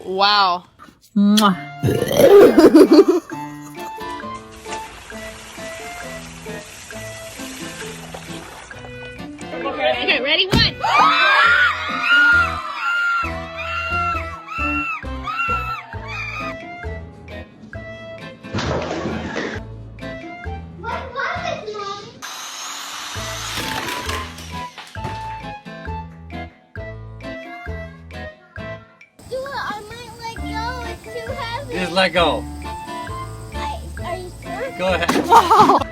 Wow. Mwah. Okay, ready? One. What was it, Mom? Do it. I might let go. It's too heavy. Just let go. Are you sure? Go ahead.